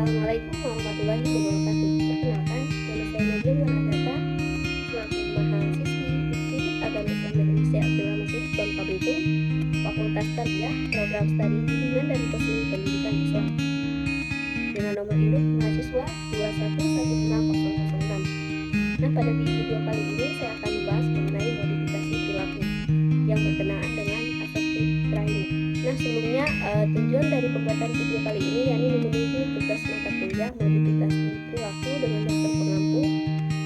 Assalamualaikum warahmatullahi wabarakatuh. Perkenalkan, nama saya Nadia Agatha, selaku mahasiswi Institut Agama Islam Indonesia Abdullah Masjid Bangka Belitung, Fakultas Tarbiyah, Program Studi Bimbingan dan Konseling Pendidikan Islam, dengan nomor induk mahasiswa 2115006. Nah, pada video kali ini saya akan membahas mengenai modifikasi perilaku yang berkenaan dengan assertive training. Nah, sebelumnya tujuan dari pembuatan video kali ini yakni memenuhi tugas mata kuliah modifikasi perilaku dengan dosen pengampu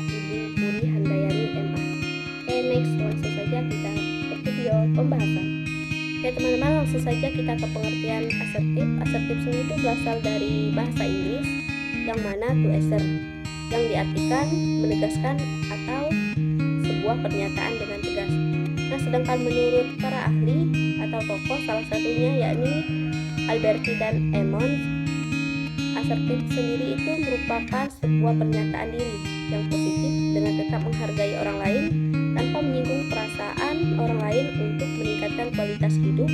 Ibu Puri Handayani MA. Oke, next, langsung saja kita ke video pembahasan. Oke teman-teman, langsung saja kita ke pengertian asertif. Asertif sendiri itu berasal dari bahasa Inggris yang mana to assert, yang diartikan menegaskan atau sebuah pernyataan dengan tegas. Nah, sedangkan menurut para ahli atau tokoh, salah satunya yakni Alberti dan Emmons, asertif sendiri itu merupakan sebuah pernyataan diri yang positif dengan tetap menghargai orang lain tanpa menyinggung perasaan orang lain untuk meningkatkan kualitas hidup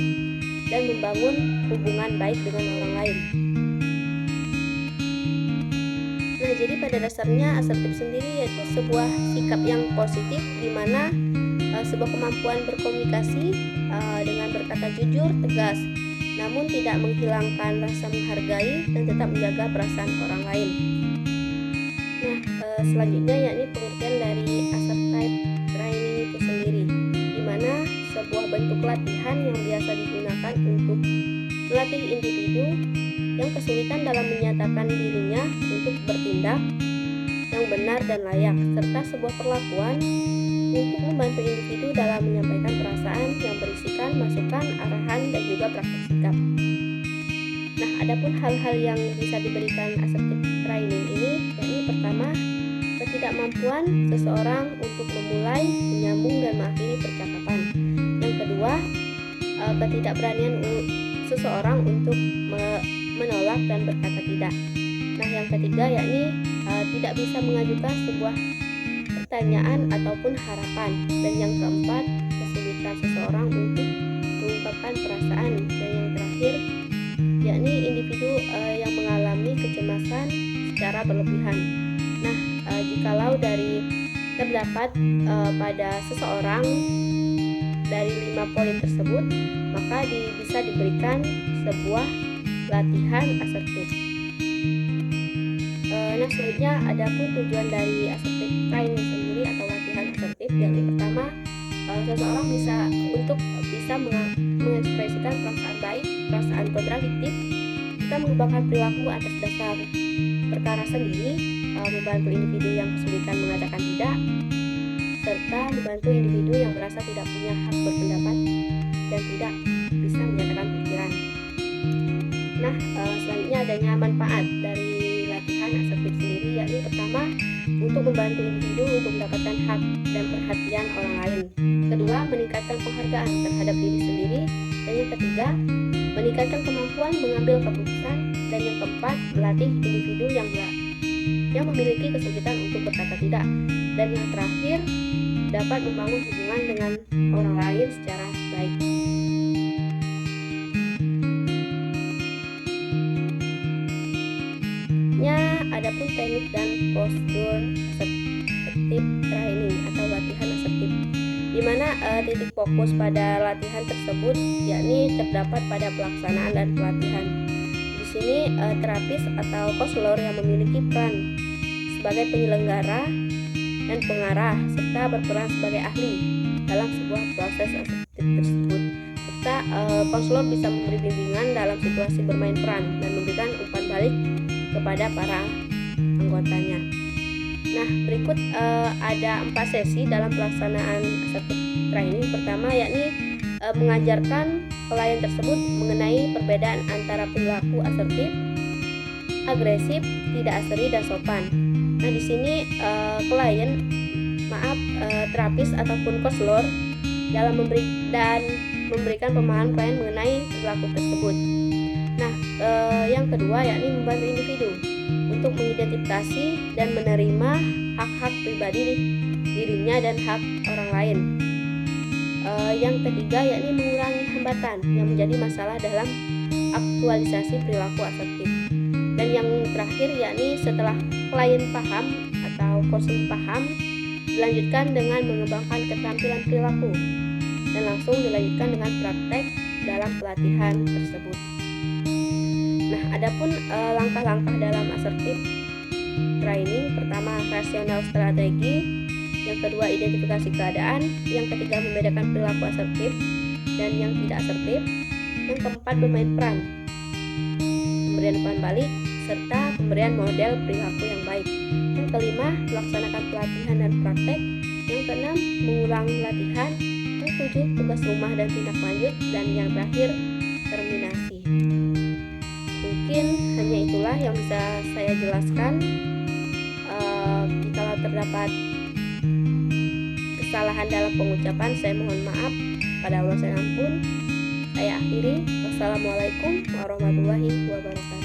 dan membangun hubungan baik dengan orang lain. Nah, jadi pada dasarnya asertif sendiri yaitu sebuah sikap yang positif di mana sebuah kemampuan berkomunikasi dengan berkata jujur, tegas, namun tidak menghilangkan rasa menghargai dan tetap menjaga perasaan orang lain. Nah, selanjutnya yakni pengertian dari assertive training itu sendiri, di mana sebuah bentuk latihan yang biasa digunakan untuk melatih individu yang kesulitan dalam menyatakan dirinya untuk bertindak yang benar dan layak, serta sebuah perlakuan untuk membantu individu dalam menyampaikan perasaan yang berisikan masukan, arahan, dan juga praktik sikap. Nah, adapun hal-hal yang bisa diberikan assertive training ini, yakni pertama, ketidakmampuan seseorang untuk memulai, menyambung, dan mengakhiri percakapan. Yang kedua, ketidakberanian seseorang untuk menolak dan berkata tidak. Nah, yang ketiga yakni tidak bisa mengajukan sebuah pertanyaan ataupun harapan. Dan yang keempat, kesulitan seseorang untuk mengungkapkan perasaan. Dan yang terakhir yakni individu yang mengalami kecemasan secara berlebihan. Nah, jikalau dari terdapat pada seseorang dari 5 poin tersebut, maka bisa diberikan sebuah latihan asertif. Nah, selanjutnya adapun tujuan dari assertive training sendiri atau latihan asertif, yang pertama, seseorang bisa mengekspresikan perasaan baik, perasaan kontradiktif, kita mengembangkan perilaku atas dasar perkara sendiri, membantu individu yang kesulitan mengatakan tidak, serta membantu individu yang merasa tidak punya hak berpendapat dan tidak bisa menyatakan pikiran. Nah, selanjutnya adanya manfaat dari latihan asertif sendiri, yakni pertama, untuk membantu individu untuk mendapatkan hak dan perhatian orang lain. Kedua, meningkatkan penghargaan terhadap diri sendiri. Dan yang ketiga, meningkatkan kemampuan mengambil keputusan. Dan yang keempat, melatih individu yang memiliki kesulitan untuk berkata tidak. Dan yang terakhir, dapat membangun hubungan dengan orang lain secara baik. Adapun teknik dan prosedur assertive training atau latihan asertif, di mana titik fokus pada latihan tersebut yakni terdapat pada pelaksanaan dan pelatihan. Di sini terapis atau konselor yang memiliki peran sebagai penyelenggara dan pengarah serta berperan sebagai ahli dalam sebuah proses asertif tersebut. Serta konselor bisa memberi bimbingan dalam situasi bermain peran dan memberikan umpan balik kepada para anggotanya. Nah, berikut ada 4 sesi dalam pelaksanaan assertive training. Pertama yakni mengajarkan klien tersebut mengenai perbedaan antara perilaku asertif, agresif, tidak aseri, dan sopan. Nah, di sini terapis ataupun konselor dalam memberikan pemahaman klien mengenai perilaku tersebut. Nah, yang kedua yakni membantu individu untuk mengidentifikasi dan menerima hak-hak pribadi dirinya dan hak orang lain. Yang ketiga yakni mengurangi hambatan yang menjadi masalah dalam aktualisasi perilaku asertif. Dan yang terakhir yakni setelah klien paham atau konsumen paham, dilanjutkan dengan mengembangkan keterampilan perilaku dan langsung dilanjutkan dengan praktek dalam pelatihan tersebut. Nah, adapun langkah-langkah dalam assertive training, pertama rasional strategi, yang kedua identifikasi keadaan, yang ketiga membedakan perilaku asertif dan yang tidak asertif, yang keempat bermain peran, pemberian umpan balik, serta pemberian model perilaku yang baik. Yang kelima, melaksanakan pelatihan dan praktek. Yang keenam, mengulang latihan. Yang ketujuh, tugas rumah dan tindak lanjut. Dan yang terakhir, terminasi. Mungkin hanya itulah yang bisa saya jelaskan. Jika terdapat kesalahan dalam pengucapan, saya mohon maaf. Pada Allah saya ampun. Saya akhiri. Wassalamualaikum warahmatullahi wabarakatuh.